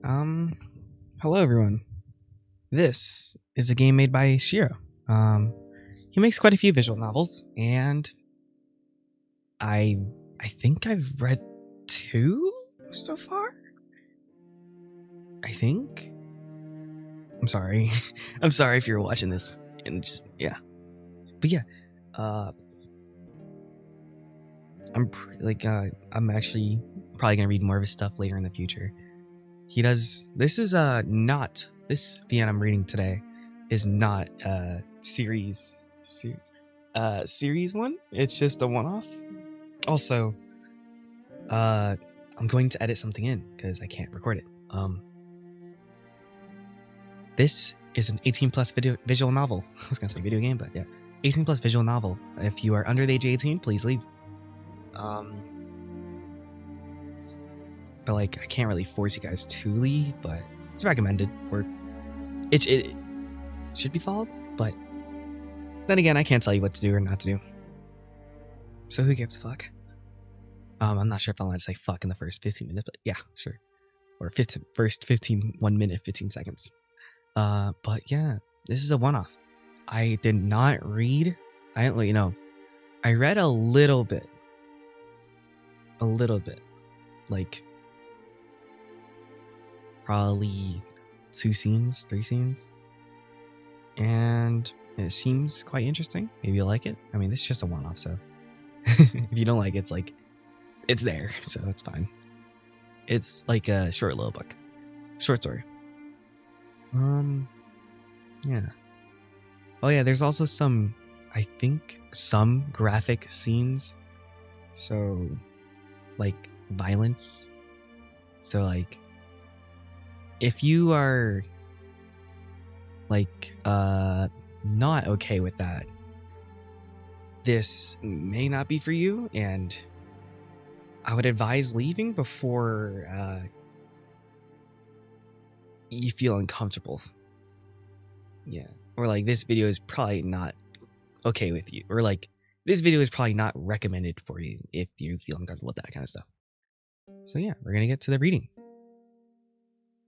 Um, Hello everyone. This is a game made by Shiroo. He makes quite a few visual novels, and I I think I've read two so far. I think. I'm sorry. I'm sorry if you're watching this and just yeah. But yeah, uh, I'm actually probably gonna read more of his stuff later in the future. He does. This is not this VN I'm reading today is not series one. It's just a one-off. Also, I'm going to edit something in because I can't record it. This is an 18 plus visual novel. I was gonna say video game, but yeah, 18 plus visual novel. If you are under the age of 18, please leave. But like, I can't really force you guys to leave, but it's recommended. Or it should be followed, but then again, I can't tell you what to do or not to do. So who gives a fuck? I'm not sure if I'm allowed to say fuck in the first 15 minutes, but yeah, sure. Or first 1 minute, 15 seconds. But yeah, this is a one-off. I did not read. I didn't let you know. I read a little bit, like probably 2 scenes, 3 scenes, and it seems quite interesting. Maybe you'll like it. I mean, this is just a one-off, so if you don't like it, it's like it's there, so it's fine. It's like a short little book, short story. Yeah. Oh yeah, there's also some, I think, some graphic scenes. So, like, violence. So, like, if you are, like, not okay with that, this may not be for you, and I would advise leaving before, you feel uncomfortable. Yeah. Or, like, this video is probably not okay with you. Or, like, this video is probably not recommended for you if you feel uncomfortable with that kind of stuff. So yeah, we're gonna get to the reading.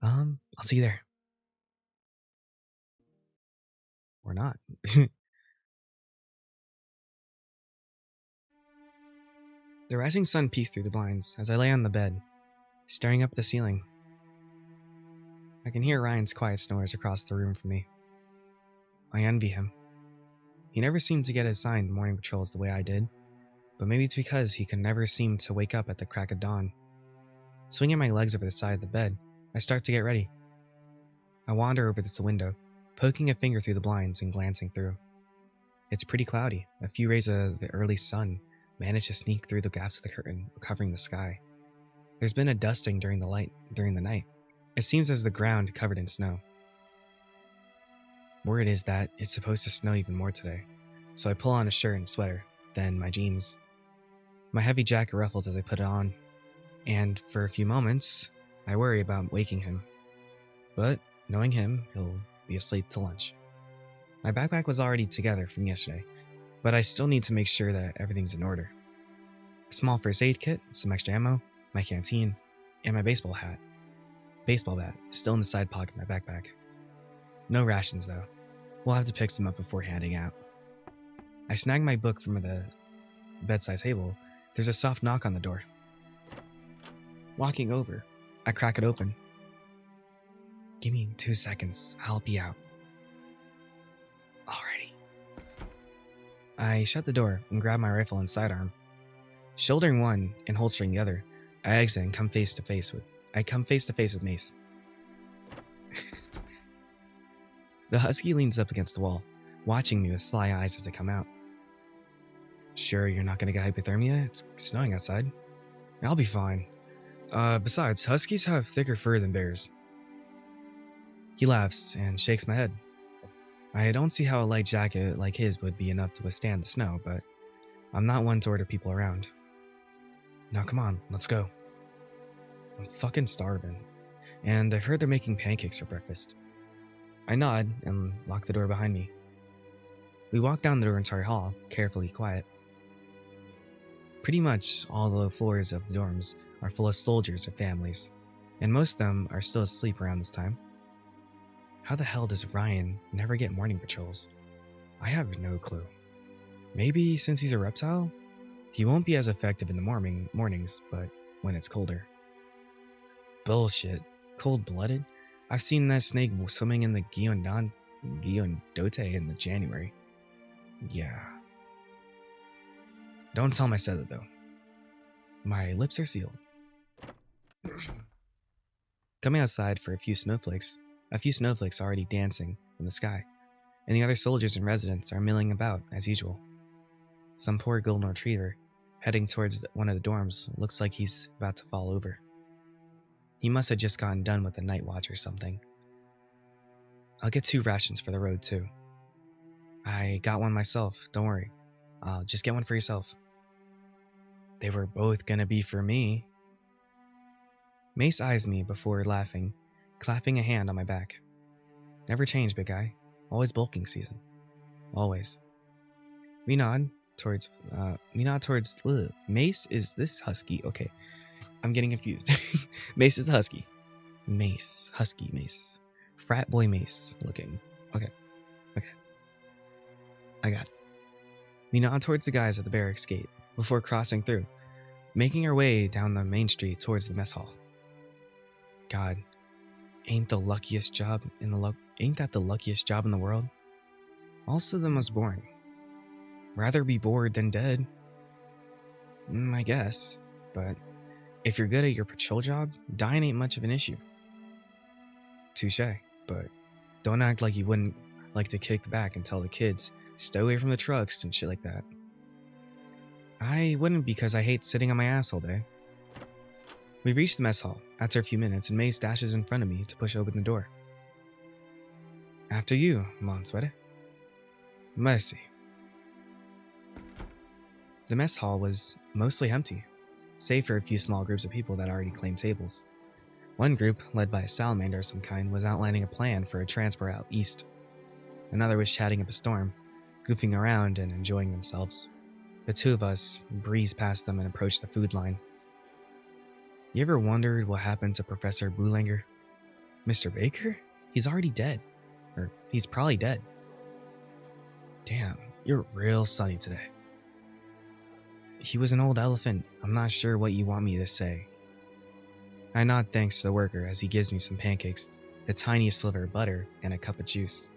I'll see you there. Or not. The rising sun peeks through the blinds as I lay on the bed, staring up at the ceiling. I can hear Ryan's quiet snores across the room from me. I envy him. He never seemed to get assigned morning patrols the way I did, but maybe it's because he could never seem to wake up at the crack of dawn. Swinging my legs over the side of the bed, I start to get ready. I wander over to the window, poking a finger through the blinds and glancing through. It's pretty cloudy. A few rays of the early sun manage to sneak through the gaps of the curtain, covering the sky. There's been a dusting during the night. It seems as the ground covered in snow. Word is that it's supposed to snow even more today, so I pull on a shirt and sweater, then my jeans. My heavy jacket ruffles as I put it on, and for a few moments, I worry about waking him. But knowing him, he'll be asleep till lunch. My backpack was already together from yesterday, but I still need to make sure that everything's in order. A small first aid kit, some extra ammo, my canteen, and my baseball bat, still in the side pocket of my backpack. No rations though. We'll have to pick some up before handing out. I snag my book from the bedside table. There's a soft knock on the door. Walking over, I crack it open. Give me 2 seconds, I'll be out. Alrighty. I shut the door and grab my rifle and sidearm. Shouldering one and holstering the other, I exit and come face to face with Mace. The husky leans up against the wall, watching me with sly eyes as I come out. Sure you're not gonna get hypothermia? It's snowing outside. I'll be fine. Besides, huskies have thicker fur than bears. He laughs and shakes my head. I don't see how a light jacket like his would be enough to withstand the snow, but I'm not one to order people around. Now come on, let's go. I'm fucking starving, and I've heard they're making pancakes for breakfast. I nod and lock the door behind me. We walk down the dormitory hall, carefully quiet. Pretty much all the floors of the dorms are full of soldiers or families, and most of them are still asleep around this time. How the hell does Ryan never get morning patrols? I have no clue. Maybe since he's a reptile, he won't be as effective in the mornings, but when it's colder. Bullshit. Cold-blooded? I've seen that snake swimming in the Gyeongdote in the January. Yeah. Don't tell him I said it, though. My lips are sealed. Coming outside for a few snowflakes already dancing in the sky, and the other soldiers and residents are milling about as usual. Some poor golden retriever, heading towards one of the dorms, looks like he's about to fall over. He must have just gotten done with the night watch or something. I'll get 2 rations for the road, too. I got one myself, don't worry. Just get one for yourself. They were both gonna be for me. Mace eyes me before laughing, clapping a hand on my back. Never change, big guy. Always bulking season. Always. We nod towards, Mace is this husky. Okay, I'm getting confused. Mace is the husky. Mace. Husky Mace. Frat boy Mace looking. Okay. I got it. We nod towards the guys at the barracks gate before crossing through, making our way down the main street towards the mess hall. God, ain't that the luckiest job in the world? Also the most boring. Rather be bored than dead. I guess, but if you're good at your patrol job, dying ain't much of an issue. Touché, but don't act like you wouldn't like to kick back and tell the kids, stay away from the trucks and shit like that. I wouldn't, because I hate sitting on my ass all day. We reach the mess hall after a few minutes, and Mace dashes in front of me to push open the door. After you, Monsieur. Merci. The mess hall was mostly empty, save for a few small groups of people that already claimed tables. One group, led by a salamander of some kind, was outlining a plan for a transport out east. Another was chatting up a storm, goofing around and enjoying themselves. The 2 of us breezed past them and approached the food line. You ever wondered what happened to Professor Boulanger? Mr. Baker? He's already dead. Or he's probably dead. Damn, you're real sunny today. He was an old elephant. I'm not sure what you want me to say. I nod thanks to the worker as he gives me some pancakes, the tiniest sliver of butter, and a cup of juice.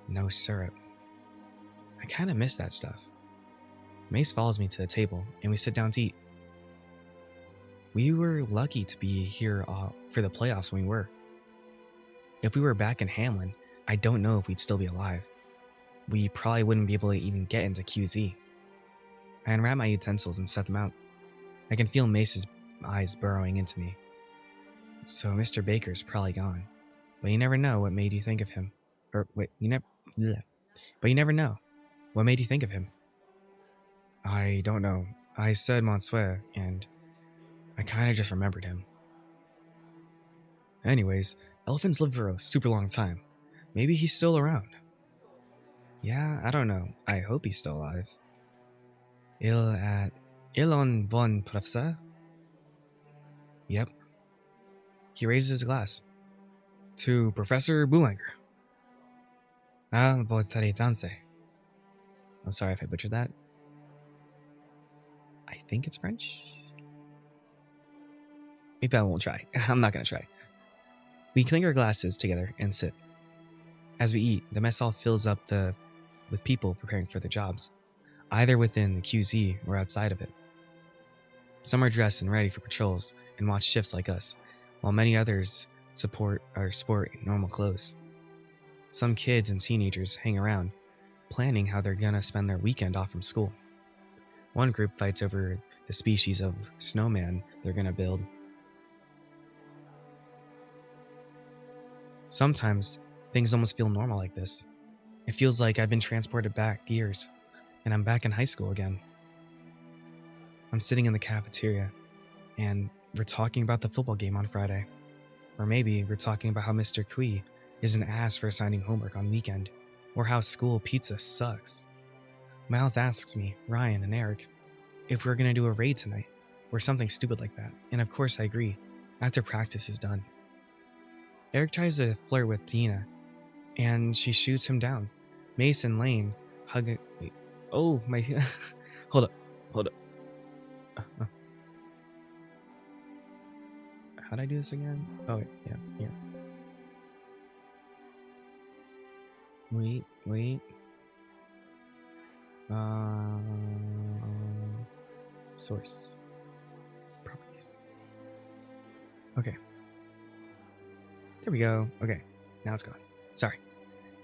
No syrup. I kinda miss that stuff. Mace follows me to the table, and we sit down to eat. We were lucky to be here for the playoffs when we were. If we were back in Hamlin, I don't know if we'd still be alive. We probably wouldn't be able to even get into QZ. I unwrap my utensils and set them out. I can feel Mace's eyes burrowing into me. So Mr. Baker's probably gone. But you never know what made you think of him. But you never know. What made you think of him? I don't know. I said Monsieur, and I kinda just remembered him. Anyways, elephants live for a super long time. Maybe he's still around. Yeah, I don't know. I hope he's still alive. Il en bon professeur? Yep. He raises his glass. To Professor Boulanger. Votre danse. I'm sorry if I butchered that. I think it's French. Maybe I won't try. I'm not gonna try. We clink our glasses together and sip. As we eat, the mess hall fills up with people preparing for their jobs, either within the QZ or outside of it. Some are dressed and ready for patrols and watch shifts like us, while many others sport normal clothes. Some kids and teenagers hang around, planning how they're gonna spend their weekend off from school. One group fights over the species of snowman they're gonna build. Sometimes, things almost feel normal like this. It feels like I've been transported back years, and I'm back in high school again. I'm sitting in the cafeteria, and we're talking about the football game on Friday. Or maybe we're talking about how Mr. Kui is an ass for assigning homework on weekend, or how school pizza sucks. Miles asks me, Ryan, and Eric if we're gonna do a raid tonight, or something stupid like that, and of course I agree. after practice is done. Eric tries to flirt with Dina, and she shoots him down. Mace and Lane hug it. Wait. Oh, my. Hold up. Hold up. How'd I do this again? Oh, wait. Yeah. Wait. Source. Properties. Okay. There we go. Okay. Now it's gone. Sorry.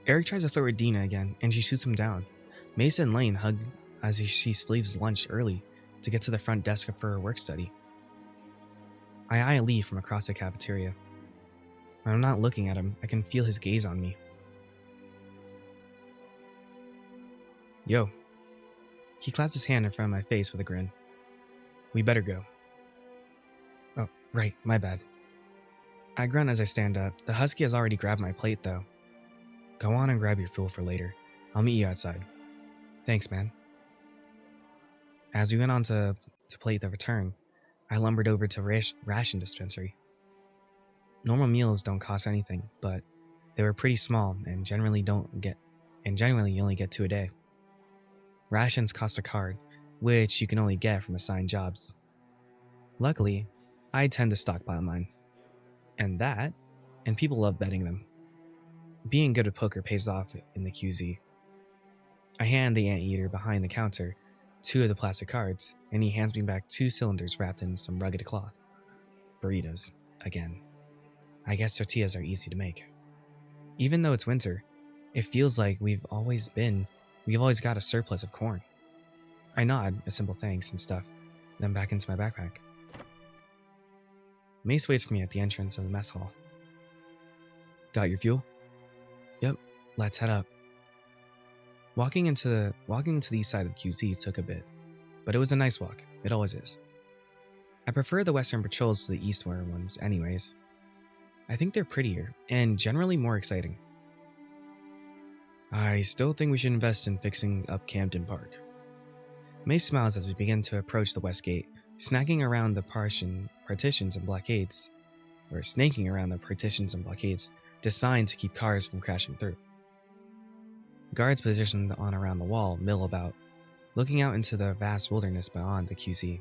Eric tries to flirt with Dina again, and she shoots him down. Mason and Lane hug as she leaves lunch early to get to the front desk for her work study. I eye Lee from across the cafeteria. When I'm not looking at him, I can feel his gaze on me. Yo. He claps his hand in front of my face with a grin. We better go. Oh, right, my bad. I grunt as I stand up. The husky has already grabbed my plate, though. Go on and grab your fuel for later. I'll meet you outside. Thanks, man. As we went on to plate the return, I lumbered over to ration dispensary. Normal meals don't cost anything, but they were pretty small and generally you only get 2 a day. Rations cost a card, which you can only get from assigned jobs. Luckily, I tend to stockpile mine. And people love betting them. Being good at poker pays off in the QZ. I hand the anteater behind the counter 2 of the plastic cards, and he hands me back 2 cylinders wrapped in some rugged cloth. Burritos, again. I guess tortillas are easy to make. Even though it's winter, it feels like we've always got a surplus of corn. I nod a simple thanks and stuff, then back into my backpack. Mace waits for me at the entrance of the mess hall. Got your fuel? Yep, let's head up. Walking into the east side of QZ took a bit, but it was a nice walk. It always is. I prefer the western patrols to the eastward ones anyways. I think they're prettier and generally more exciting. I still think we should invest in fixing up Camden Park. Mace smiles as we begin to approach the west gate, snaking around the partitions and blockades designed to keep cars from crashing through. Guards positioned on around the wall mill about, looking out into the vast wilderness beyond the QZ.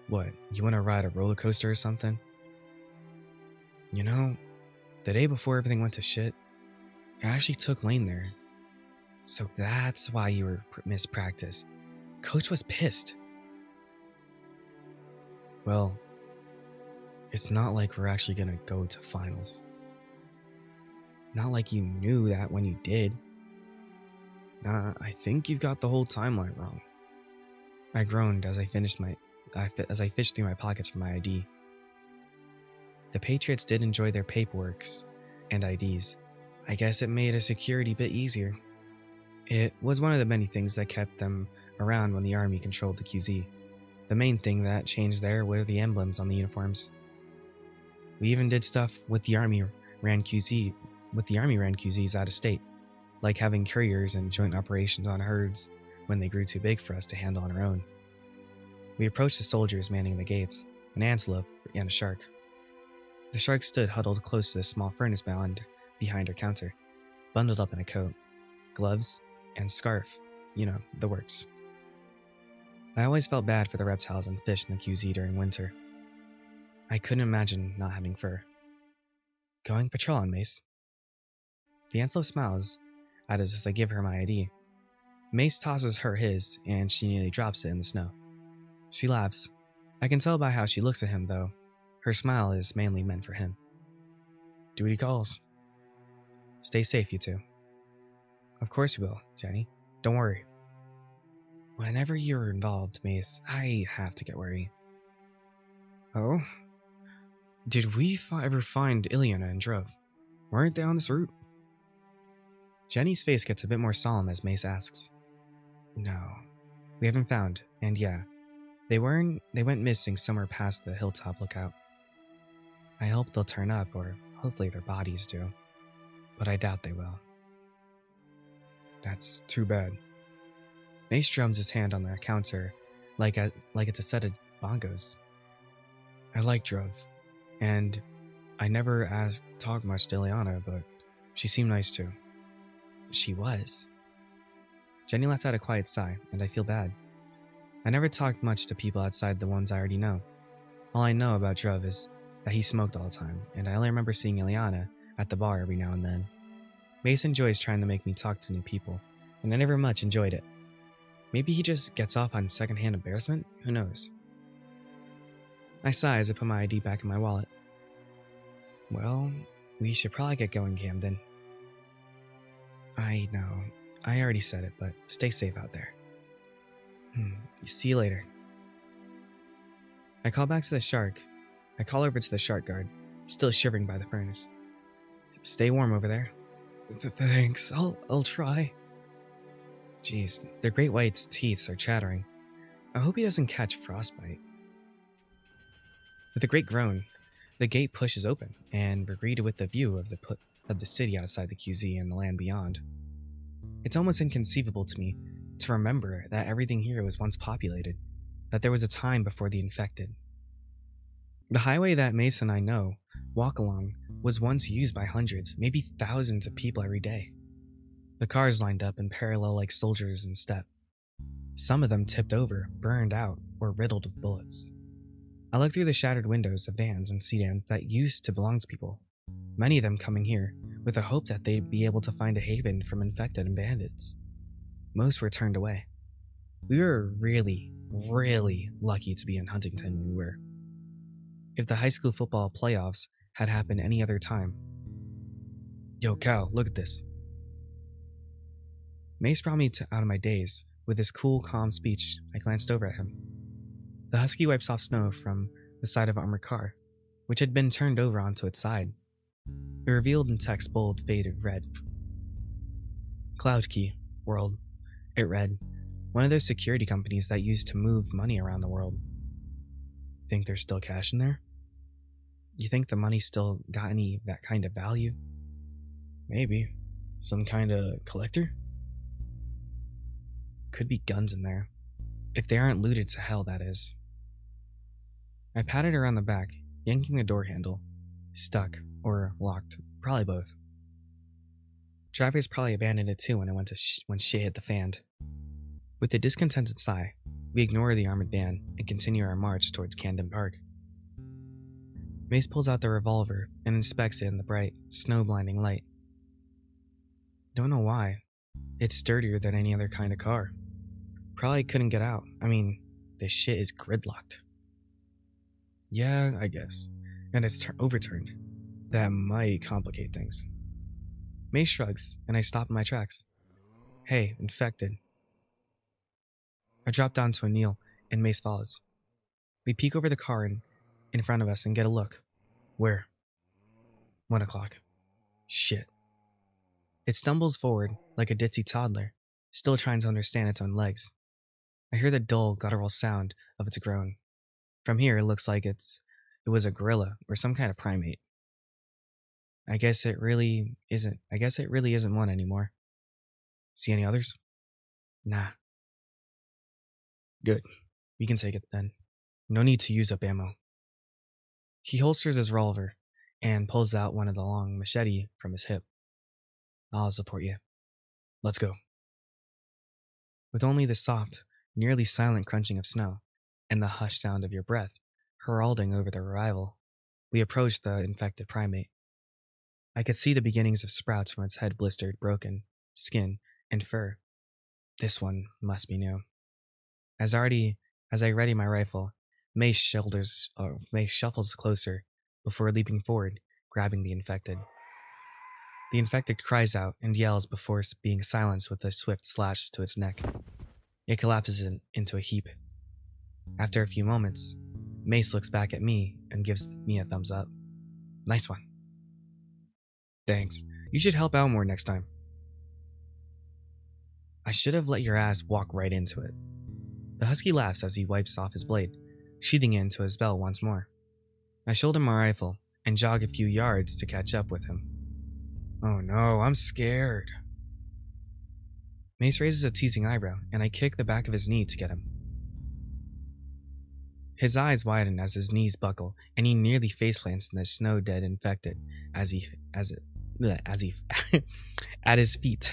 What, you want to ride a roller coaster or something? You know, the day before everything went to shit, I actually took Lane there. So that's why you were missed practice. Coach was pissed. Well, it's not like we're actually gonna go to finals. Not like you knew that when you did. Nah, I think you've got the whole timeline wrong. I groaned as I fished through my pockets for my ID. The Patriots did enjoy their paperworks and IDs. I guess it made a security bit easier. It was one of the many things that kept them around when the Army controlled the QZ. The main thing that changed there were the emblems on the uniforms. We even did stuff with the Army ran QZs out of state, like having couriers and joint operations on herds when they grew too big for us to handle on our own. We approached the soldiers manning the gates, an antelope and a shark. The shark stood huddled close to the small furnace behind her counter, bundled up in a coat, gloves, and scarf. You know, the works. I always felt bad for the reptiles and fish in the QZ during winter. I couldn't imagine not having fur. Going patrol on, Mace. The antelope smiles at us as I give her my ID. Mace tosses her his, and she nearly drops it in the snow. She laughs. I can tell by how she looks at him, though. Her smile is mainly meant for him. Duty calls. Stay safe, you two. Of course you will, Jenny. Don't worry. Whenever you're involved, Mace, I have to get worried. Oh? Did we ever find Ileana and Drove? Weren't they on this route? Jenny's face gets a bit more solemn as Mace asks. No, we haven't found, and yeah, they went missing somewhere past the hilltop lookout. I hope they'll turn up, or hopefully their bodies do, but I doubt they will. That's too bad. Mace drums his hand on the counter like it's a set of bongos. I like Druv, and I never talked much to Ileana, but she seemed nice too. She was. Jenny lets out a quiet sigh, and I feel bad. I never talked much to people outside the ones I already know. All I know about Druv is that he smoked all the time, and I only remember seeing Ileana at the bar every now and then. Mace enjoys trying to make me talk to new people, and I never much enjoyed it. Maybe he just gets off on secondhand embarrassment? Who knows? I sigh as I put my ID back in my wallet. Well, we should probably get going, Camden. I know. I already said it, but stay safe out there. See you later. I call back to the shark. I call over to the shark guard, still shivering by the furnace. Stay warm over there. Thanks. I'll try. Jeez, their great white teeth are chattering. I hope he doesn't catch frostbite. With a great groan, the gate pushes open, and we're greeted with the view of the city outside the QZ and the land beyond. It's almost inconceivable to me to remember that everything here was once populated, that there was a time before the infected. The highway that Mace and I walk along, was once used by hundreds, maybe thousands of people every day. The cars lined up in parallel like soldiers in step. Some of them tipped over, burned out, or riddled with bullets. I look through the shattered windows of vans and sedans that used to belong to people, many of them coming here with the hope that they'd be able to find a haven from infected and bandits. Most were turned away. We were really, really lucky to be in Huntington when we were. If the high school football playoffs had happened any other time. Yo, Cal, look at this. Mace brought me out of my daze. With his cool, calm speech, I glanced over at him. The husky wipes off snow from the side of an armored car, which had been turned over onto its side. It revealed in text bold, faded red. Cloud Key, World. It read, one of those security companies that used to move money around the world. Think there's still cash in there? You think the money still got any that kind of value? Maybe. Some kind of collector? Could be guns in there. If they aren't looted to hell, that is. I patted around the back, yanking the door handle. Stuck, or locked, probably both. Travis probably abandoned it too when shit hit the fan. With a discontented sigh, we ignore the armored van and continue our march towards Camden Park. Mace pulls out the revolver and inspects it in the bright, snow-blinding light. Don't know why. It's sturdier than any other kind of car. Probably couldn't get out. I mean, this shit is gridlocked. Yeah, I guess. And it's overturned. That might complicate things. Mace shrugs, and I stop in my tracks. Hey, infected. I drop down to a kneel, and Mace follows. We peek over the car in front of us and get a look. Where? 1 o'clock. Shit. It stumbles forward like a ditzy toddler, still trying to understand its own legs. I hear the dull, guttural sound of its groan. From here, it looks like it was a gorilla or some kind of primate. I guess it really isn't one anymore. See any others? Nah. Good. We can take it then. No need to use up ammo. He holsters his revolver and pulls out one of the long machete from his hip. I'll support you. Let's go. With only the soft, nearly silent crunching of snow and the hushed sound of your breath heralding over the arrival, we approached the infected primate. I could see the beginnings of sprouts from its head, blistered, broken skin, and fur. This one must be new. As I ready my rifle, Mace shuffles closer before leaping forward, grabbing the infected. The infected cries out and yells before being silenced with a swift slash to its neck. It collapses into a heap. After a few moments, Mace looks back at me and gives me a thumbs up. Nice one. Thanks. You should help out more next time. I should have let your ass walk right into it. The husky laughs as he wipes off his blade, sheathing it into his belt once more. I shoulder my rifle and jog a few yards to catch up with him. Oh no, I'm scared. Mace raises a teasing eyebrow, and I kick the back of his knee to get him. His eyes widen as his knees buckle, and he nearly faceplants in the snow dead infected as he as it bleh, as he at his feet.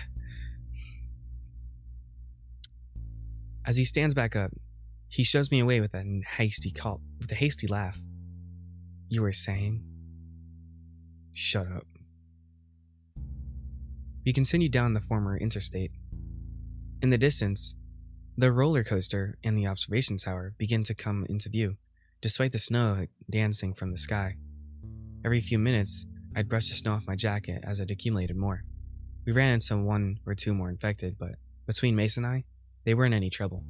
As he stands back up, he shows me away with a hasty laugh. You were saying? Shut up. We continue down the former interstate. In the distance, the roller coaster and the observation tower begin to come into view, despite the snow dancing from the sky. Every few minutes, I'd brush the snow off my jacket as it accumulated more. We ran into one or two more infected, but between Mace and I, they weren't any trouble.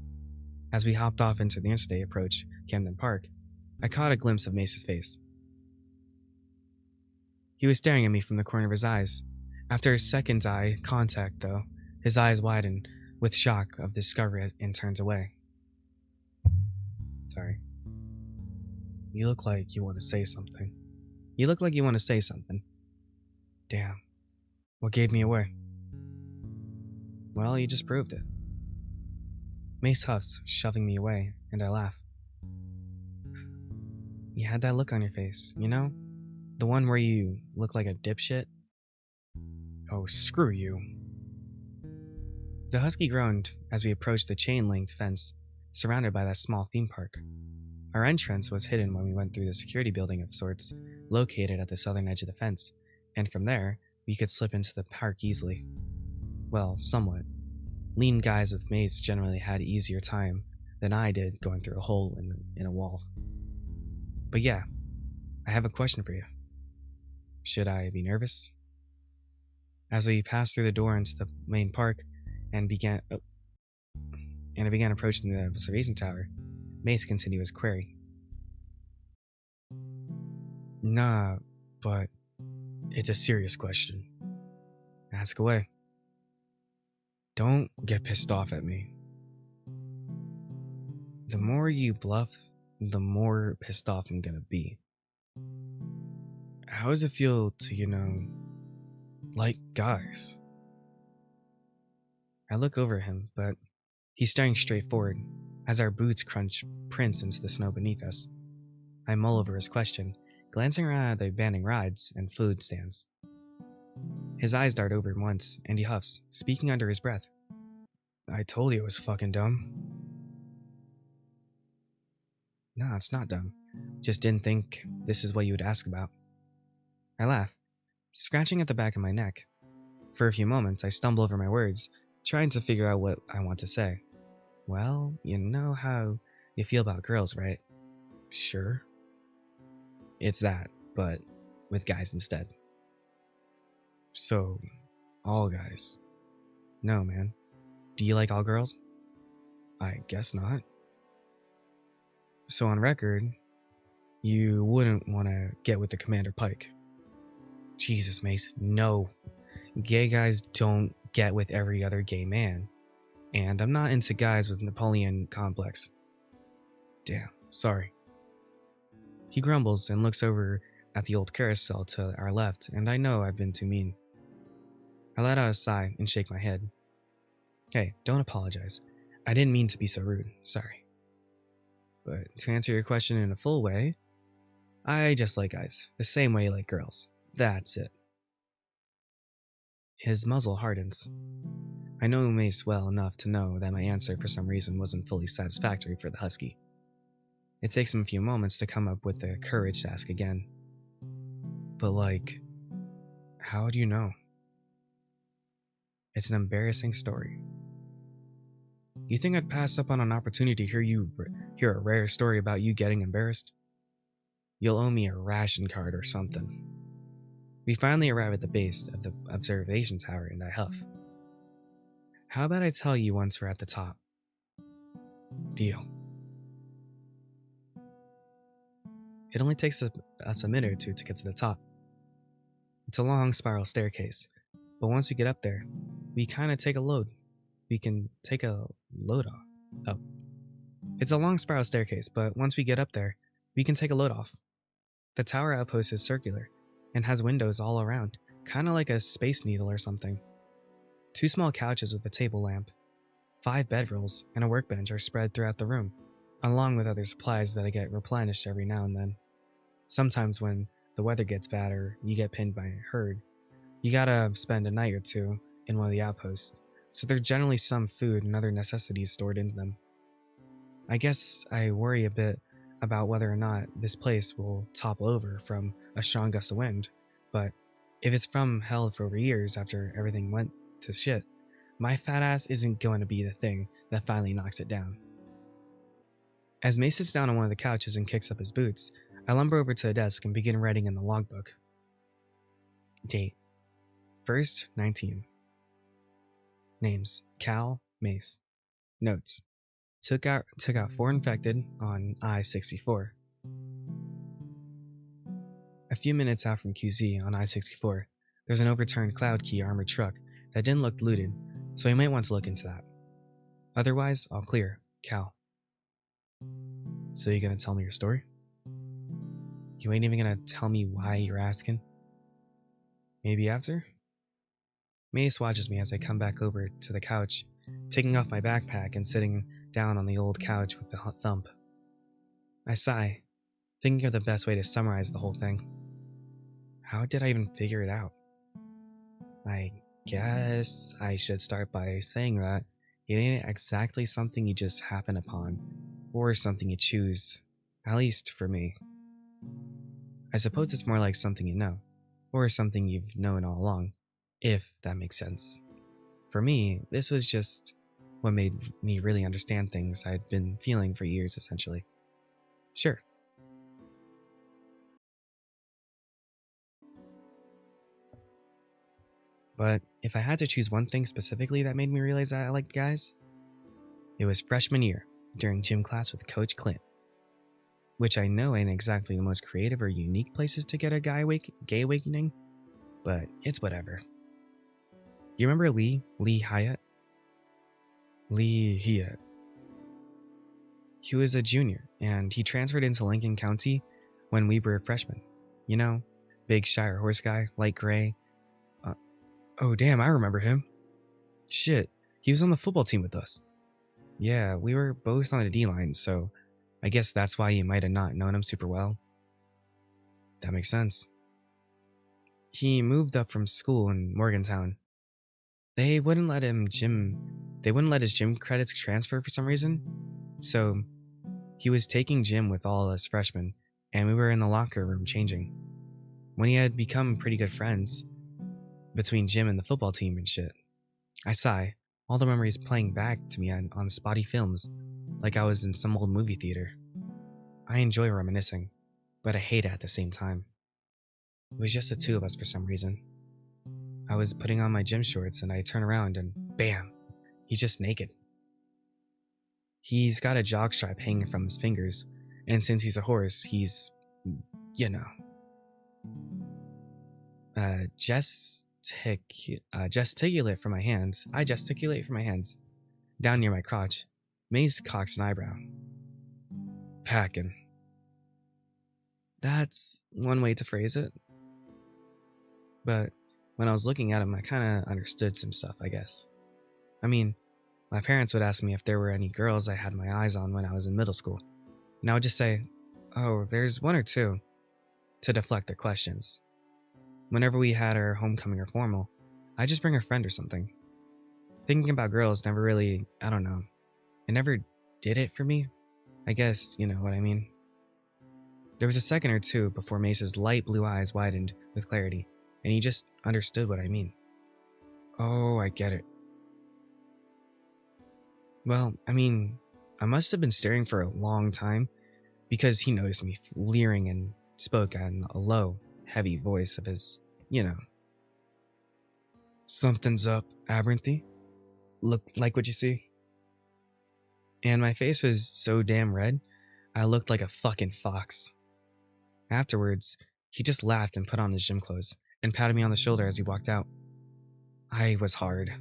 As we hopped off into the interstate approach Camden Park, I caught a glimpse of Mace's face. He was staring at me from the corner of his eyes. After a second eye contact, though, his eyes widened with shock of discovery and turns away. Sorry. You look like you want to say something. You look like you want to say something. Damn. What gave me away? Well, you just proved it. Mace huffs, shoving me away, and I laugh. You had that look on your face, you know? The one where you look like a dipshit? Oh, screw you. The husky groaned as we approached the chain-linked fence surrounded by that small theme park. Our entrance was hidden when we went through the security building of sorts located at the southern edge of the fence, and from there, we could slip into the park easily. Well, somewhat. Lean guys with mace generally had easier time than I did going through a hole in a wall. But yeah, I have a question for you. Should I be nervous? As we passed through the door into the main park and began approaching the observation tower, Mace continued his query. Nah, but it's a serious question. Ask away. Don't get pissed off at me. The more you bluff, the more pissed off I'm gonna be. How does it feel to, like guys? I look over him, but he's staring straight forward as our boots crunch prints into the snow beneath us. I mull over his question, glancing around at the abandoned rides and food stands. His eyes dart over once, and he huffs, speaking under his breath. I told you it was fucking dumb. No, it's not dumb. Just didn't think this is what you would ask about. I laugh, scratching at the back of my neck. For a few moments, I stumble over my words, trying to figure out what I want to say. Well, you know how you feel about girls, right? Sure. It's that, but with guys instead. So, all guys. No, man. Do you like all girls? I guess not. So on record, you wouldn't want to get with the Commander Pike. Jesus, Mace, no. Gay guys don't get with every other gay man. And I'm not into guys with Napoleon complex. Damn, sorry. He grumbles and looks over at the old carousel to our left, and I know I've been too mean. I let out a sigh and shake my head. Hey, don't apologize. I didn't mean to be so rude, sorry. But to answer your question in a full way, I just like guys, the same way you like girls. That's it. His muzzle hardens. I know Mace well enough to know that my answer for some reason wasn't fully satisfactory for the husky. It takes him a few moments to come up with the courage to ask again. But how do you know? It's an embarrassing story. You think I'd pass up on an opportunity to hear a rare story about you getting embarrassed? You'll owe me a ration card or something. We finally arrive at the base of the observation tower and I huff. How about I tell you once we're at the top? Deal. It only takes us a minute or two to get to the top. It's a long spiral staircase, but once we get up there, we kind of take a load. We can take a load off. Oh. It's a long spiral staircase, but once we get up there, we can take a load off. The tower outpost is circular and has windows all around, kind of like a space needle or something. 2 small couches with a table lamp, 5 bedrolls, and a workbench are spread throughout the room. along with other supplies that I get replenished every now and then. Sometimes when the weather gets bad or you get pinned by a herd, you gotta spend a night or two in one of the outposts, so there's generally some food and other necessities stored into them. I guess I worry a bit about whether or not this place will topple over from a strong gust of wind, but if it's from hell for over years after everything went to shit, my fat ass isn't going to be the thing that finally knocks it down. As May sits down on one of the couches and kicks up his boots, I lumber over to the desk and begin writing in the logbook. Date: 1st 19. Names: Cal, Mace. Notes: Took out 4 infected on I-64. A few minutes out from QZ on I-64, there's an overturned Cloud Key armored truck that didn't look looted, so you might want to look into that. Otherwise, all clear. Cal. So you gonna tell me your story? You ain't even gonna tell me why you're asking? Maybe after? Mace watches me as I come back over to the couch, taking off my backpack and sitting down on the old couch with the thump. I sigh, thinking of the best way to summarize the whole thing. How did I even figure it out? I guess I should start by saying that it ain't exactly something you just happen upon, or something you choose, at least for me. I suppose it's more like something you know, or something you've known all along, if that makes sense. For me, this was just what made me really understand things I'd been feeling for years, essentially. Sure. But if I had to choose one thing specifically that made me realize that I liked guys, it was freshman year, during gym class with Coach Clint. Which I know ain't exactly the most creative or unique places to get a gay awakening, but it's whatever. You remember Lee Hyatt? Lee Hyatt. He was a junior, and he transferred into Lincoln County when we were freshmen. You know, big Shire horse guy, light gray. Oh damn, I remember him. Shit, he was on the football team with us. Yeah, we were both on the D-line, so I guess that's why you might have not known him super well. That makes sense. He moved up from school in Morgantown. They wouldn't let his gym credits transfer for some reason. So he was taking gym with all us freshmen, and we were in the locker room changing. When he had become pretty good friends between gym and the football team and shit. I sigh, all the memories playing back to me on spotty films, like I was in some old movie theater. I enjoy reminiscing, but I hate it at the same time. It was just the two of us for some reason. I was putting on my gym shorts and I turn around and bam, he's just naked. He's got a jockstrap hanging from his fingers, and since he's a horse, he's, you know, gesticulate for my hands. I gesticulate for my hands. Down near my crotch, Mace cocks an eyebrow. Packin'. That's one way to phrase it. But when I was looking at him, I kind of understood some stuff, I guess. I mean, my parents would ask me if there were any girls I had my eyes on when I was in middle school. And I would just say, oh, there's one or two, to deflect their questions. Whenever we had our homecoming or formal, I'd just bring a friend or something. Thinking about girls never really, I don't know, it never did it for me. I guess you know what I mean. There was a second or two before Mace's light blue eyes widened with clarity, and he just understood what I mean. Oh, I get it. Well, I mean, I must have been staring for a long time, because he noticed me leering and spoke in a low, heavy voice of his, you know. Something's up, Abernathy. Look like what you see? And my face was so damn red, I looked like a fucking fox. Afterwards, he just laughed and put on his gym clothes, and patted me on the shoulder as he walked out. I was hard.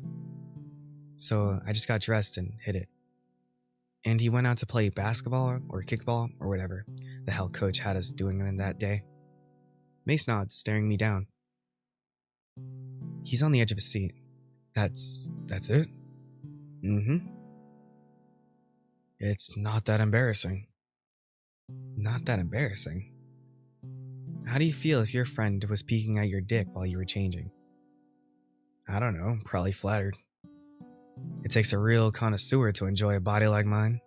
So I just got dressed and hit it. And he went out to play basketball or kickball or whatever the hell coach had us doing in that day. Mace nods, staring me down. He's on the edge of his seat. That's it? Mm-hmm. It's not that embarrassing. Not that embarrassing? How do you feel if your friend was peeking at your dick while you were changing? I don't know, probably flattered. It takes a real connoisseur to enjoy a body like mine.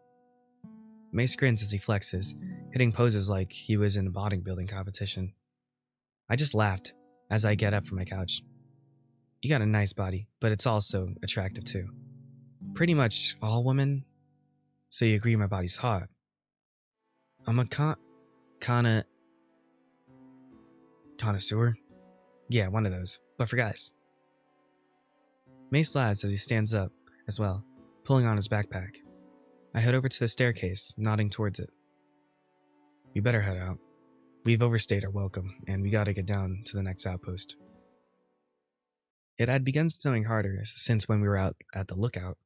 Mace grins as he flexes, hitting poses like he was in a bodybuilding competition. I just laughed as I get up from my couch. You got a nice body, but it's also attractive too. Pretty much all women, so you agree my body's hot. I'm a connoisseur? Yeah, one of those, but for guys. Mace laughs as he stands up as well, pulling on his backpack. I head over to the staircase, nodding towards it. We better head out. We've overstayed our welcome, and we gotta get down to the next outpost. It had begun snowing harder since when we were out at the lookout.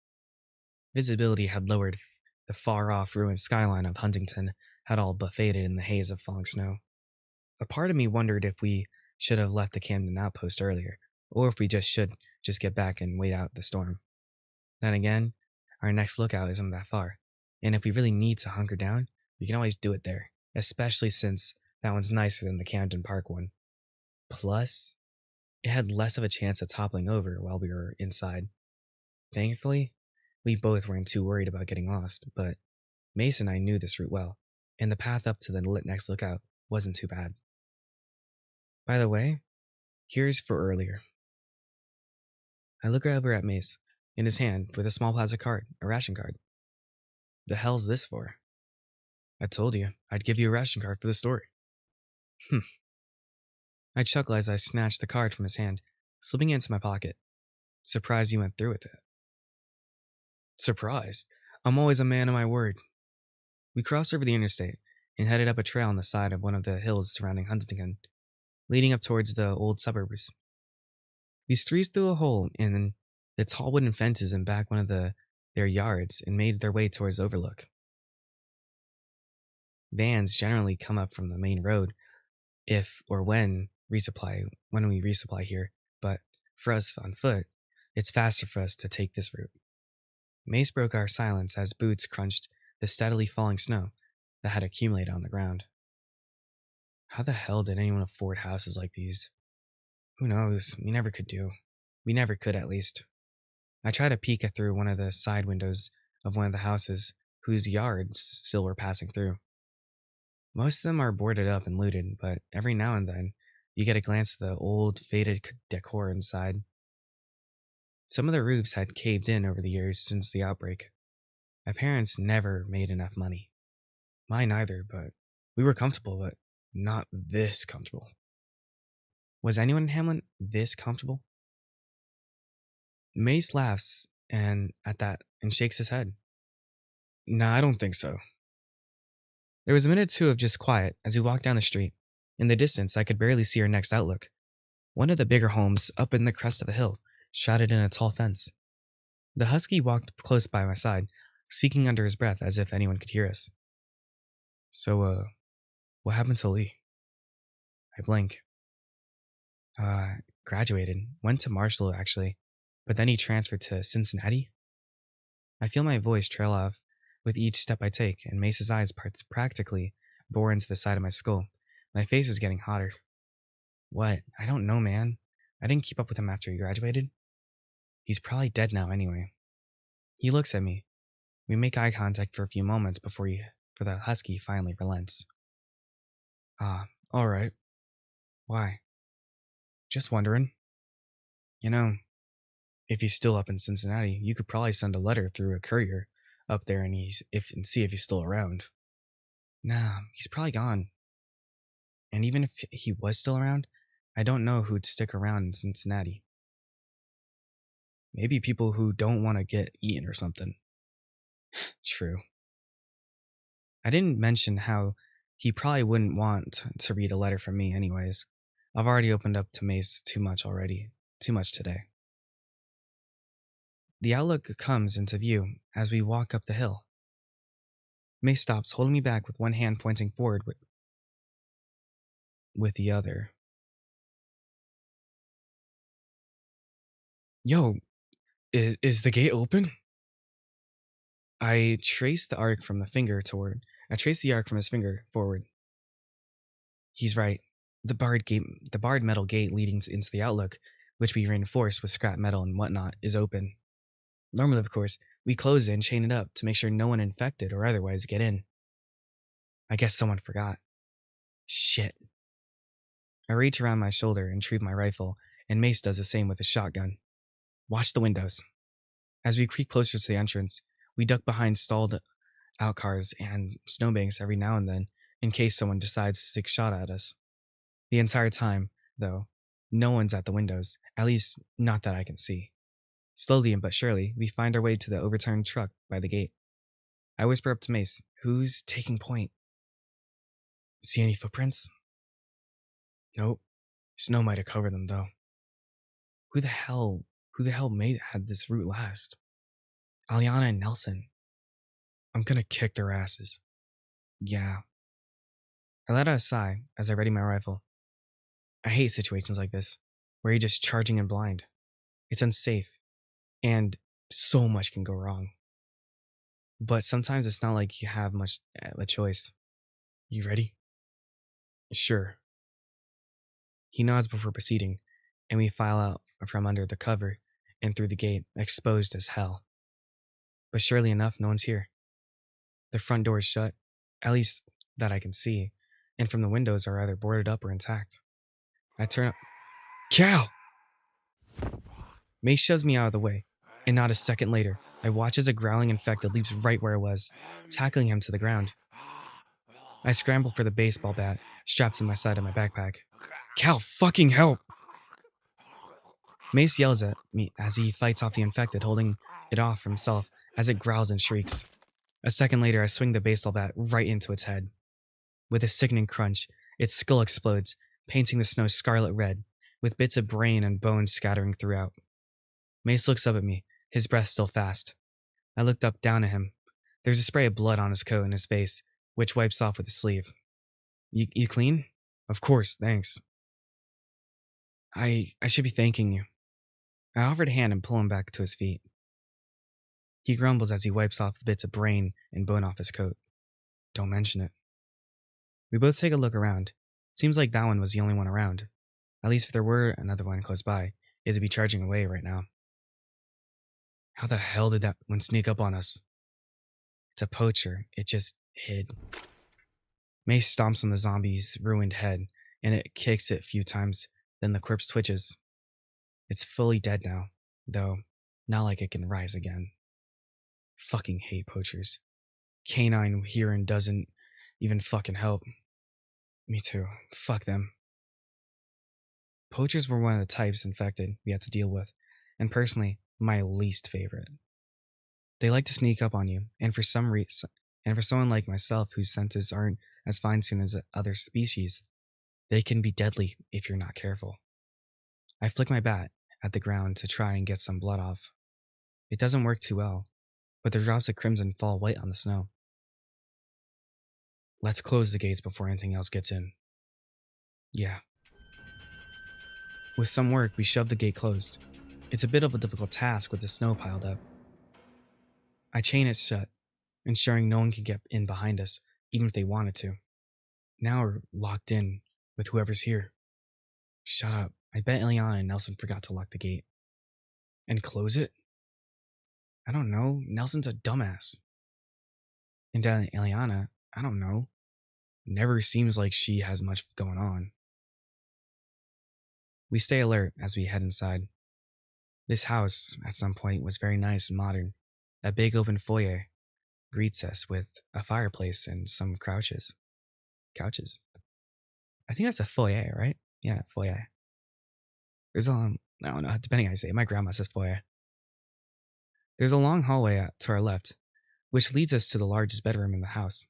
Visibility had lowered. The far-off ruined skyline of Huntington had all but faded in the haze of falling snow. A part of me wondered if we should have left the Camden outpost earlier, or if we should get back and wait out the storm. Then again, our next lookout isn't that far, and if we really need to hunker down, we can always do it there, especially since that one's nicer than the Camden Park one. Plus, it had less of a chance of toppling over while we were inside. Thankfully, we both weren't too worried about getting lost, but Mace and I knew this route well, and the path up to the next lookout wasn't too bad. By the way, here's for earlier. I look over at Mace, in his hand with a small plastic card, a ration card. The hell's this for? I told you, I'd give you a ration card for the story. I chuckle as I snatch the card from his hand, slipping it into my pocket. Surprised you went through with it. Surprised? I'm always a man of my word. We crossed over the interstate and headed up a trail on the side of one of the hills surrounding Huntington, leading up towards the old suburbs. We streezed through a hole in the tall wooden fences in back one of their yards and made their way towards the overlook. Vans generally come up from the main road if or when we resupply here, but for us on foot, it's faster for us to take this route. Mace broke our silence as boots crunched the steadily falling snow that had accumulated on the ground. How the hell did anyone afford houses like these? Who knows? We never could, at least. I tried to peek through one of the side windows of one of the houses whose yards still were passing through. Most of them are boarded up and looted, but every now and then you get a glance at the old, faded decor inside. Some of the roofs had caved in over the years since the outbreak. My parents never made enough money. Mine either, but we were comfortable, but not this comfortable. Was anyone in Hamlin this comfortable? Mace laughs at that and shakes his head. Nah, I don't think so. There was a minute or two of just quiet as we walked down the street. In the distance, I could barely see our next outlook. One of the bigger homes up in the crest of a hill, shrouded in a tall fence. The husky walked close by my side, speaking under his breath as if anyone could hear us. So, what happened to Lee? I blink. Graduated. Went to Marshall, actually. But then he transferred to Cincinnati? I feel my voice trail off with each step I take, and Mace's eyes practically bore into the side of my skull. My face is getting hotter. What? I don't know, man. I didn't keep up with him after he graduated. He's probably dead now anyway. He looks at me. We make eye contact for a few moments before the husky finally relents. All right. Why? Just wondering. You know, if he's still up in Cincinnati, you could probably send a letter through a courier up there and see if he's still around. Nah, he's probably gone. And even if he was still around, I don't know who'd stick around in Cincinnati. Maybe people who don't want to get eaten or something. True. I didn't mention how he probably wouldn't want to read a letter from me anyways. I've already opened up to Mace too much already. Too much today. The outlook comes into view as we walk up the hill. Mace stops, holding me back with one hand pointing forward with the other. Yo, is the gate open? I trace the arc from his finger forward. He's right. The barred metal gate leading into the outlook, which we reinforced with scrap metal and whatnot, is open. Normally, of course, we close it and chain it up to make sure no one infected or otherwise get in. I guess someone forgot. Shit. I reach around my shoulder and retrieve my rifle, and Mace does the same with his shotgun. Watch the windows. As we creep closer to the entrance, we duck behind stalled out cars and snowbanks every now and then in case someone decides to take a shot at us. The entire time, though, no one's at the windows, at least not that I can see. Slowly but surely, we find our way to the overturned truck by the gate. I whisper up to Mace, who's taking point. See any footprints? Nope. Snow might have covered them, though. Who the hell had this route last? Aliana and Nelson. I'm gonna kick their asses. Yeah. I let out a sigh as I ready my rifle. I hate situations like this, where you're just charging in blind. It's unsafe, and so much can go wrong. But sometimes it's not like you have much of a choice. You ready? Sure. He nods before proceeding, and we file out from under the cover and through the gate, exposed as hell. But surely enough, no one's here. The front door is shut, at least that I can see, and from the windows are either boarded up or intact. I turn up. Cal! Mace shoves me out of the way, and not a second later, I watch as a growling infected leaps right where I was, tackling him to the ground. I scramble for the baseball bat, strapped to my side of my backpack. Cal, fucking help! Mace yells at me as he fights off the infected, holding it off himself as it growls and shrieks. A second later, I swing the baseball bat right into its head. With a sickening crunch, its skull explodes, painting the snow scarlet red, with bits of brain and bones scattering throughout. Mace looks up at me, his breath still fast. I looked up down at him. There's a spray of blood on his coat and his face, which wipes off with a sleeve. You clean? Of course, thanks. I should be thanking you. I offered a hand and pull him back to his feet. He grumbles as he wipes off the bits of brain and bone off his coat. Don't mention it. We both take a look around. Seems like that one was the only one around. At least if there were another one close by, it'd be charging away right now. How the hell did that one sneak up on us? It's a poacher. It just hid. Mace stomps on the zombie's ruined head, and it kicks it a few times, then the corpse twitches. It's fully dead now, though not like it can rise again. Fucking hate poachers. Canine hearing doesn't even fucking help. Me too. Fuck them. Poachers were one of the types infected we had to deal with, and personally, my least favorite. They like to sneak up on you, and for someone like myself whose senses aren't as fine-tuned as other species, they can be deadly if you're not careful. I flick my bat at the ground to try and get some blood off. It doesn't work too well, but the drops of crimson fall white on the snow. Let's close the gates before anything else gets in. Yeah. With some work, we shove the gate closed. It's a bit of a difficult task with the snow piled up. I chain it shut, ensuring no one can get in behind us, even if they wanted to. Now we're locked in with whoever's here. Shut up. I bet Ileana and Nelson forgot to lock the gate. And close it? I don't know. Nelson's a dumbass. And Ileana, I don't know. Never seems like she has much going on. We stay alert as we head inside. This house, at some point, was very nice and modern. A big open foyer greets us with a fireplace and some couches. Couches? I think that's a foyer, right? Yeah, foyer. There's I don't know, depending how I say it. My grandma says foyer. There's a long hallway to our left, which leads us to the largest bedroom in the house.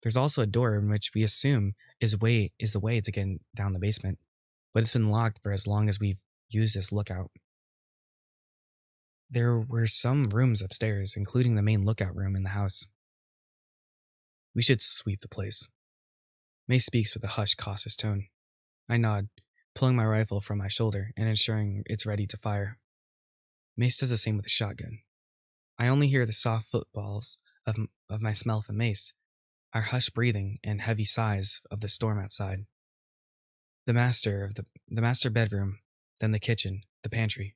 There's also a door in which we assume is a way to get down the basement, but it's been locked for as long as we've used this lookout. There were some rooms upstairs, including the main lookout room in the house. We should sweep the place. May speaks with a hushed, cautious tone. I nod, pulling my rifle from my shoulder and ensuring it's ready to fire. Mace does the same with the shotgun. I only hear the soft footfalls of my smell from Mace, our hushed breathing and heavy sighs of the storm outside. The master bedroom, then the kitchen, the pantry.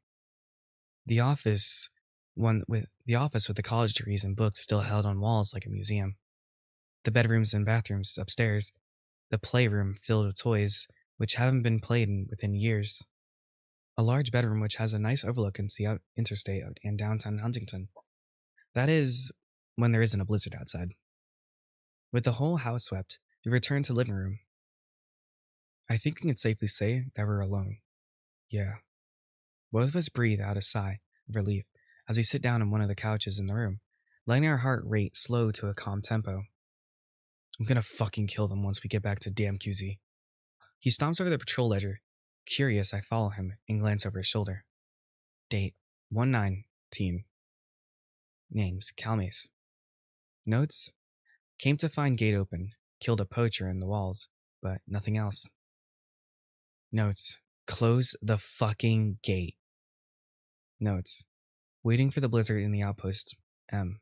The office the office with the college degrees and books still held on walls like a museum. The bedrooms and bathrooms upstairs, the playroom filled with toys which haven't been played within years. A large bedroom which has a nice overlook into the interstate and downtown Huntington. That is, when there isn't a blizzard outside. With the whole house swept, we return to the living room. I think we can safely say that we're alone. Yeah. Both of us breathe out a sigh of relief as we sit down on one of the couches in the room, letting our heart rate slow to a calm tempo. I'm gonna fucking kill them once we get back to damn QZ. He stomps over the patrol ledger. Curious, I follow him and glance over his shoulder. Date 1/19. Names Calmace. Notes: came to find gate open, killed a poacher in the walls, but nothing else. Notes: close the fucking gate. Notes: waiting for the blizzard in the outpost. M.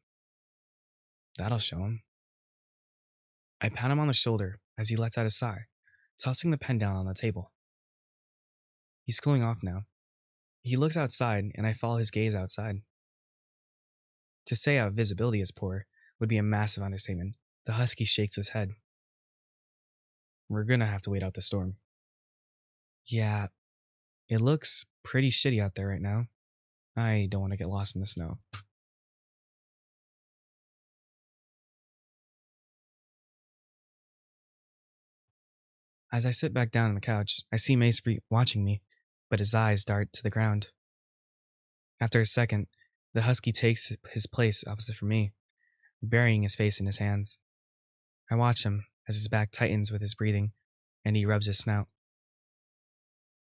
That'll show him. I pat him on the shoulder as he lets out a sigh, tossing the pen down on the table. He's cooling off now. He looks outside, and I follow his gaze outside. To say our visibility is poor would be a massive understatement. The husky shakes his head. We're gonna have to wait out the storm. Yeah, it looks pretty shitty out there right now. I don't want to get lost in the snow. As I sit back down on the couch, I see Mace watching me, but his eyes dart to the ground. After a second, the husky takes his place opposite from me, burying his face in his hands. I watch him as his back tightens with his breathing, and he rubs his snout.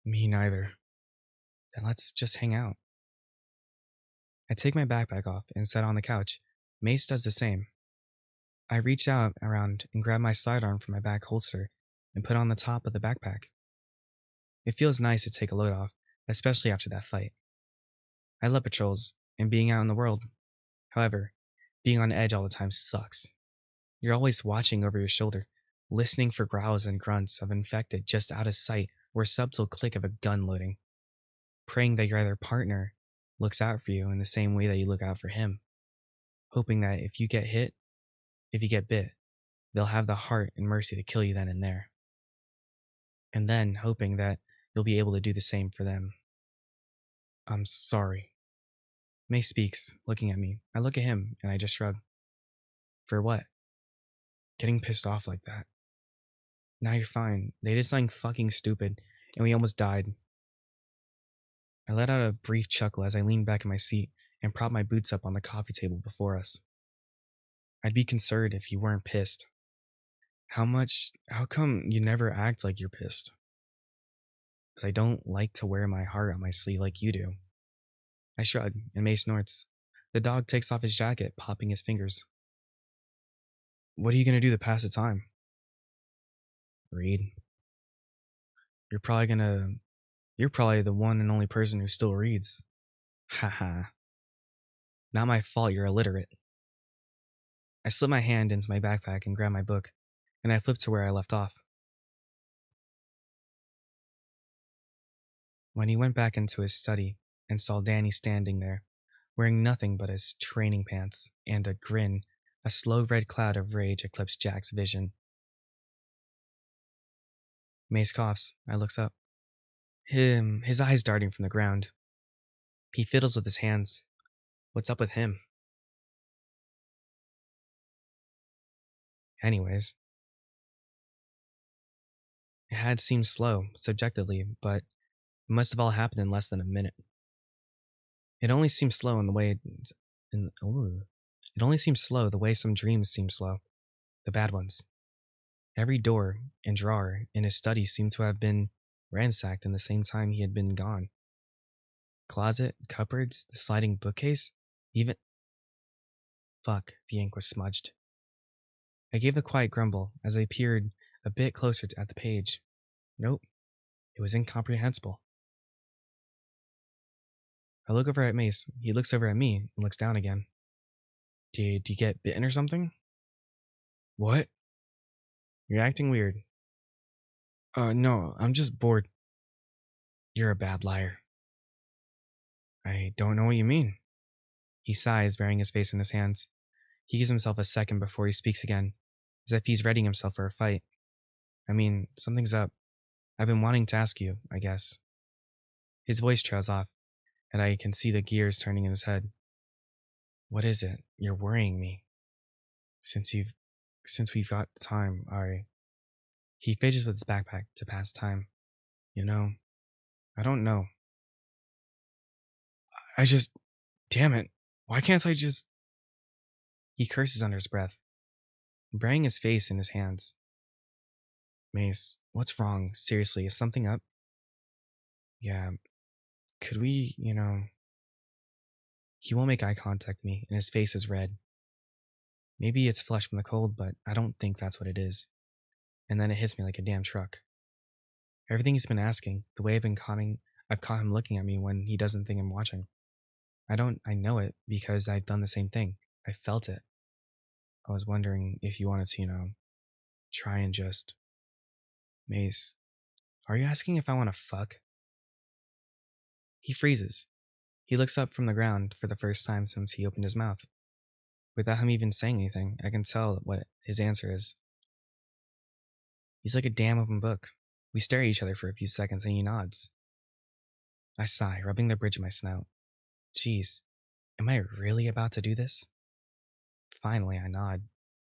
Me neither. Then let's just hang out. I take my backpack off and sit on the couch. Mace does the same. I reach out around and grab my sidearm from my back holster and put it on the top of the backpack. It feels nice to take a load off, especially after that fight. I love patrols and being out in the world. However, being on edge all the time sucks. You're always watching over your shoulder, listening for growls and grunts of infected just out of sight or a subtle click of a gun loading, praying that your other partner looks out for you in the same way that you look out for him, hoping that if you get bit, they'll have the heart and mercy to kill you then and there. And then hoping that you'll be able to do the same for them. I'm sorry. May speaks, looking at me. I look at him, and I just shrug. For what? Getting pissed off like that. Now you're fine. They did something fucking stupid, and we almost died. I let out a brief chuckle as I leaned back in my seat and propped my boots up on the coffee table before us. I'd be concerned if you weren't pissed. How come you never act like you're pissed? Because I don't like to wear my heart on my sleeve like you do. I shrug, and May snorts. The dog takes off his jacket, popping his fingers. What are you gonna do to pass the time? Read. You're probably the one and only person who still reads. Haha. Not my fault you're illiterate. I slip my hand into my backpack and grab my book, and I flip to where I left off. When he went back into his study and saw Danny standing there, wearing nothing but his training pants and a grin, a slow red cloud of rage eclipsed Jack's vision. Mace coughs. I looks up. His eyes darting from the ground. He fiddles with his hands. What's up with him? Anyways, it had seemed slow, subjectively, but it must have all happened in less than a minute. It only seems slow in the way it only seems slow the way some dreams seem slow, the bad ones. Every door and drawer in his study seemed to have been ransacked in the same time he had been gone. Closet, cupboards, the sliding bookcase, even... Fuck, the ink was smudged. I gave a quiet grumble as I peered a bit closer at the page. Nope, it was incomprehensible. I look over at Mace. He looks over at me and looks down again. Did you get bitten or something? What? You're acting weird. No, I'm just bored. You're a bad liar. I don't know what you mean. He sighs, burying his face in his hands. He gives himself a second before he speaks again, as if he's readying himself for a fight. I mean, something's up. I've been wanting to ask you, I guess. His voice trails off, and I can see the gears turning in his head. What is it? You're worrying me. Since you've since we've got time, Ari. He fidgets with his backpack to pass time. You know, I don't know. I just damn it. Why can't I just He curses under his breath, burying his face in his hands. Mace, what's wrong? Seriously, is something up? Yeah, could we. He won't make eye contact with me, and his face is red. Maybe it's flush from the cold, but I don't think that's what it is. And then it hits me like a damn truck. Everything he's been asking, the way I've caught him looking at me when he doesn't think I'm watching. I know it because I've done the same thing. I felt it. I was wondering if you wanted to, try and just. Mace, are you asking if I want to fuck? He freezes. He looks up from the ground for the first time since he opened his mouth. Without him even saying anything, I can tell what his answer is. He's like a damn open book. We stare at each other for a few seconds and he nods. I sigh, rubbing the bridge of my snout. Geez, am I really about to do this? Finally, I nod.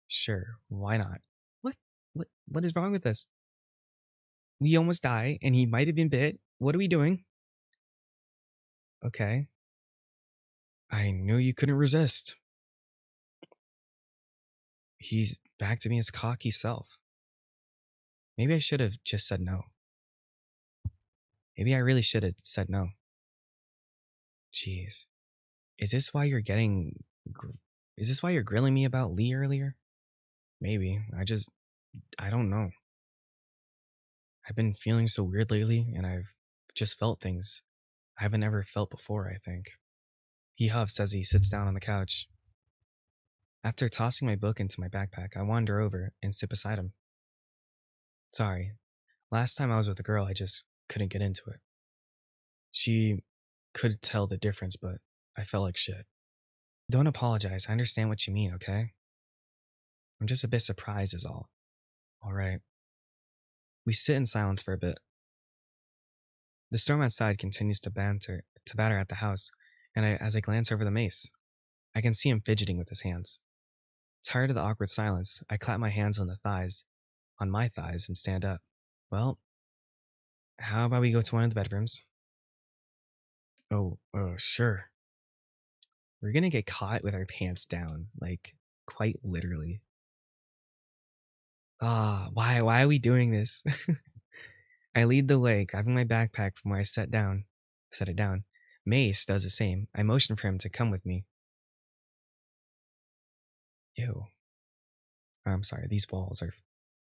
Sure, why not? What? What is wrong with us? We almost die, and he might have been bit. What are we doing? Okay. I knew you couldn't resist. He's back to being his cocky self. Maybe I should have just said no. Maybe I really should have said no. Jeez. Is this why you're getting. Is this why you're grilling me about Lee earlier? Maybe. I don't know. I've been feeling so weird lately, and I've just felt things I haven't ever felt before, I think. He huffs as he sits down on the couch. After tossing my book into my backpack, I wander over and sit beside him. Sorry. Last time I was with a girl, I just couldn't get into it. She could tell the difference, but I felt like shit. Don't apologize. I understand what you mean, okay? I'm just a bit surprised, is all. Alright. We sit in silence for a bit. The storm outside continues to batter at the house, and as I glance over the mace, I can see him fidgeting with his hands. Tired of the awkward silence, I clap my hands on my thighs, and stand up. Well, how about we go to one of the bedrooms? Oh, sure. We're gonna get caught with our pants down, like, quite literally. Why are we doing this? I lead the way, grabbing my backpack from where I set it down. Mace does the same. I motion for him to come with me. Ew. I'm sorry, these walls are.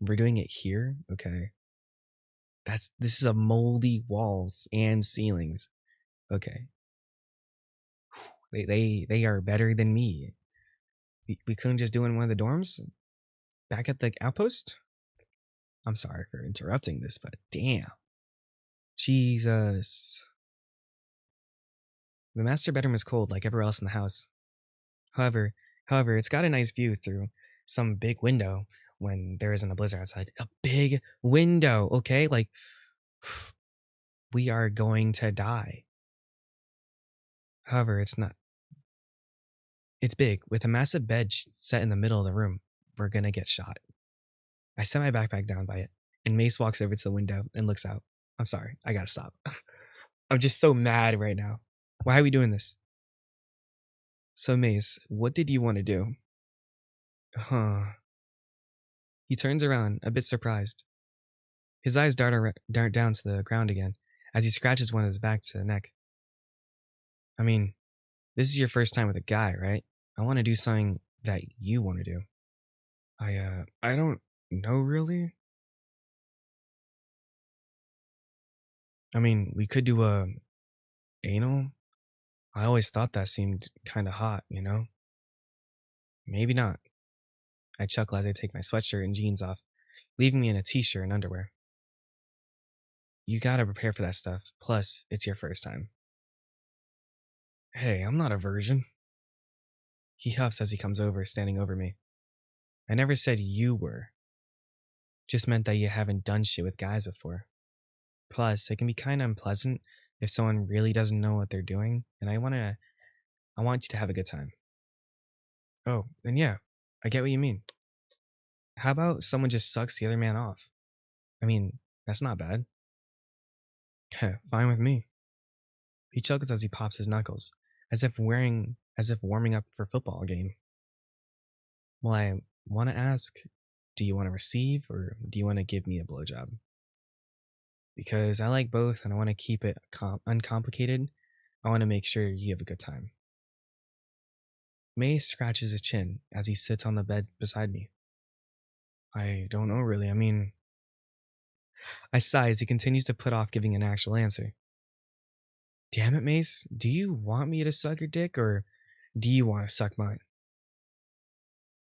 We're doing it here? Okay. This is a moldy walls and ceilings. Okay. They are better than me. We couldn't just do it in one of the dorms? Back at the outpost? I'm sorry for interrupting this, but damn. Jesus. The master bedroom is cold like everywhere else in the house. However, it's got a nice view through some big window when there isn't a blizzard outside. A big window, okay? Like, we are going to die. However, it's not. It's big, with a massive bed set in the middle of the room. We're gonna get shot. I set my backpack down by it, and Mace walks over to the window and looks out. I'm sorry, I gotta stop. I'm just so mad right now. Why are we doing this? So, Mace, what did you want to do? Huh. He turns around, a bit surprised. His eyes dart down to the ground again as he scratches one of his back to the neck. I mean, this is your first time with a guy, right? I want to do something that you want to do. I don't know really. I mean, we could do a anal. I always thought that seemed kind of hot, you know? Maybe not. I chuckle as I take my sweatshirt and jeans off, leaving me in a t-shirt and underwear. You gotta prepare for that stuff. Plus, it's your first time. Hey, I'm not a virgin. He huffs as he comes over, standing over me. I never said you were. Just meant that you haven't done shit with guys before. Plus, it can be kinda unpleasant if someone really doesn't know what they're doing, and I want you to have a good time. Oh, then yeah, I get what you mean. How about someone just sucks the other man off? I mean, that's not bad. Fine with me. He chuckles as he pops his knuckles, as if warming up for a football game. Well, I want to ask, do you want to receive or do you want to give me a blowjob? Because I like both and I want to keep it uncomplicated. I want to make sure you have a good time. May scratches his chin as he sits on the bed beside me. I don't know really. I mean, I sigh as he continues to put off giving an actual answer. Damn it, Mace. Do you want me to suck your dick or do you want to suck mine?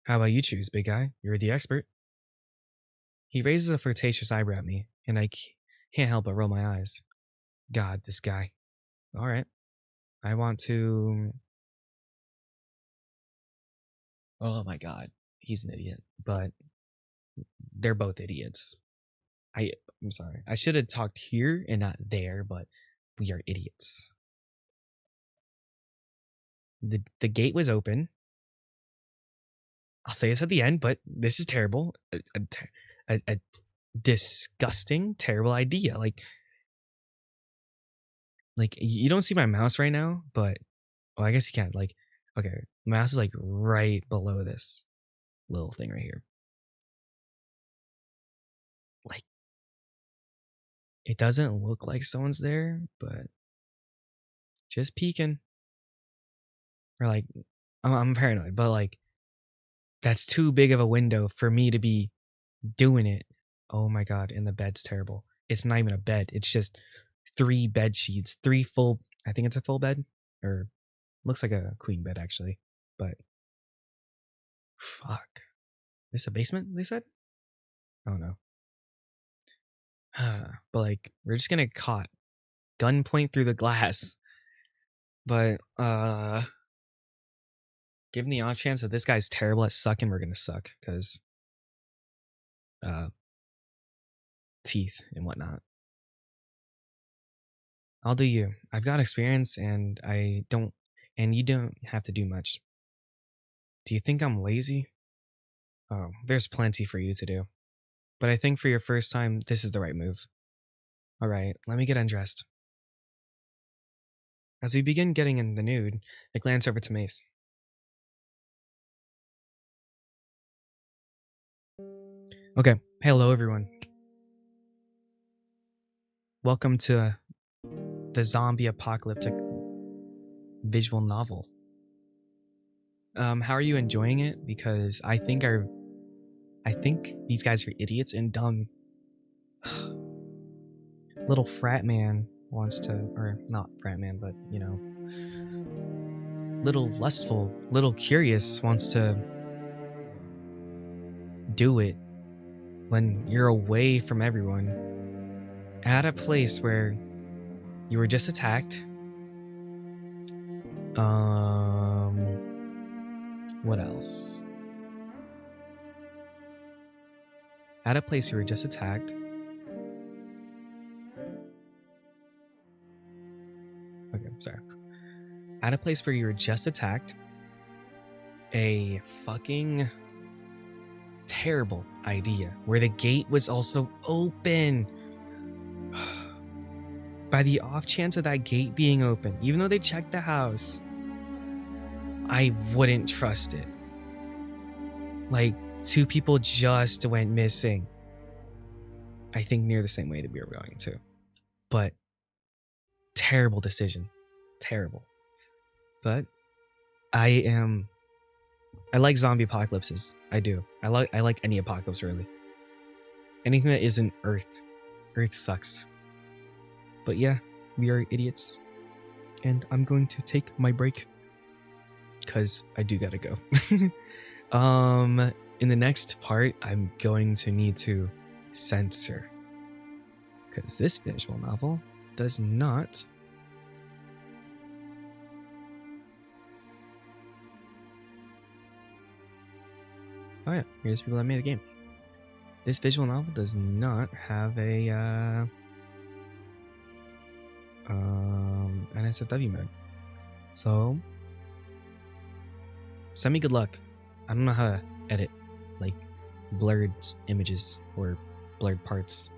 How about you choose, big guy? You're the expert. He raises a flirtatious eyebrow at me, and I can't help but roll my eyes. God, this guy. All right. I want to. Oh my God. He's an idiot. But they're both idiots. I'm sorry. I should have talked here and not there, but we are idiots. The gate was open. I'll say this at the end, but this is terrible. A disgusting, terrible idea. Like you don't see my mouse right now, but well, I guess you can't. Like, okay, my mouse is like right below this little thing right here. Like, it doesn't look like someone's there, but just peeking. Or like, I'm paranoid, but like, that's too big of a window for me to be doing it. Oh my God, and the bed's terrible. It's not even a bed. It's just 3 bed sheets, 3 full. I think it's a full bed, or looks like a queen bed actually. But fuck, this a basement? They said. I don't know. But like, we're just gonna caught gunpoint through the glass. But given the odd chance that this guy's terrible at sucking, we're gonna suck because uh teeth and whatnot. I'll do you. I've got experience and you don't have to do much. Do you think I'm lazy? Oh, there's plenty for you to do. But I think for your first time, this is the right move. Alright, let me get undressed. As we begin getting in the nude, I glance over to Mace. Okay, hello everyone. Welcome to the zombie apocalyptic visual novel. How are you enjoying it? Because I think these guys are idiots and dumb. Little frat man wants to, or not frat man, but you know, little lustful, little curious wants to do it when you're away from everyone at a place where you were just attacked. What else? At a place you were just attacked. Okay, sorry. At a place where you were just attacked. A fucking terrible idea where the gate was also open. By the off chance of that gate being open, even though they checked the house, I wouldn't trust it. Like, 2 people just went missing. I think near the same way that we were going to. But terrible decision. Terrible. But I like zombie apocalypses. I do. I like any apocalypse really. Anything that isn't Earth. Earth sucks. But yeah, we are idiots. And I'm going to take my break. Because I do gotta go. In the next part, I'm going to need to censor, because this visual novel does not. Oh yeah, here's people that made a game. This visual novel does not have a NSFW mode. So send me good luck. I don't know how to edit like blurred images or blurred parts,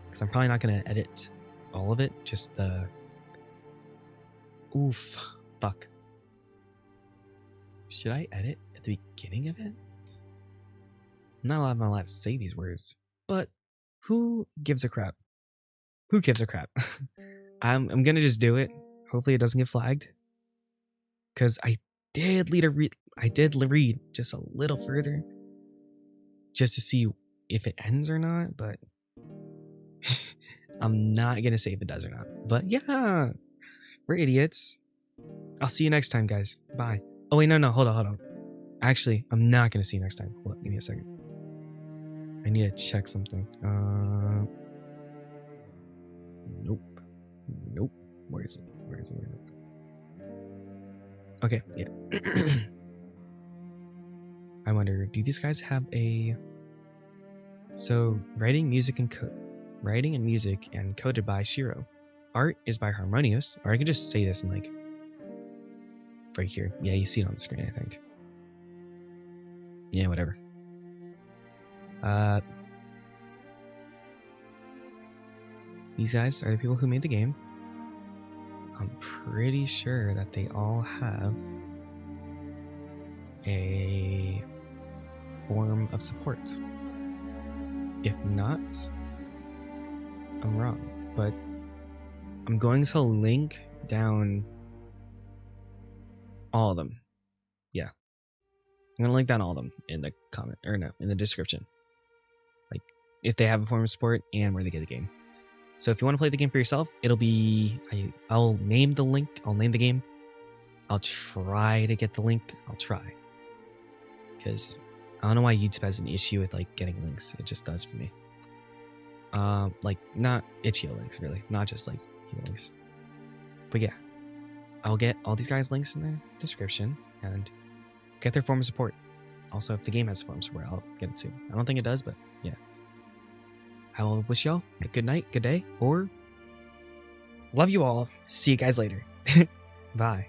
because I'm probably not gonna edit all of it, just the oof fuck. Should I edit at the beginning of it? I'm not allowed to say these words, but who gives a crap? Who gives a crap? I'm gonna just do it. Hopefully it doesn't get flagged, because I did read just a little further, just to see if it ends or not. But I'm not gonna say if it does or not. But yeah, we're idiots. I'll see you next time, guys. Bye. Oh wait, no, hold on. Actually, I'm not gonna see you next time. Hold on, give me a second. I need to check something. Nope. Where is it? Okay, yeah. I wonder, do these guys have a... So, writing and music and coded by Shiroo. Art is by Harmonious, or I can just say this in like... right here. Yeah, you see it on the screen, I think. Yeah, whatever. These guys are the people who made the game. I'm pretty sure that they all have a form of support. If not, I'm wrong. But I'm going to link down all of them. Yeah. I'm gonna link down all of them in the comment, or no, in the description. Like, if they have a form of support and where they get the game. So if you want to play the game for yourself, it'll be... I'll name the link, I'll name the game. I'll try to get the link. I'll try. Because I don't know why YouTube has an issue with like getting links. It just does for me. Like not itch.io links really, not just like links. But yeah, I'll get all these guys' links in the description and get their form of support. Also, if the game has a form of support, I'll get it too. I don't think it does, but yeah. I will wish y'all a good night, good day, or love you all. See you guys later. Bye.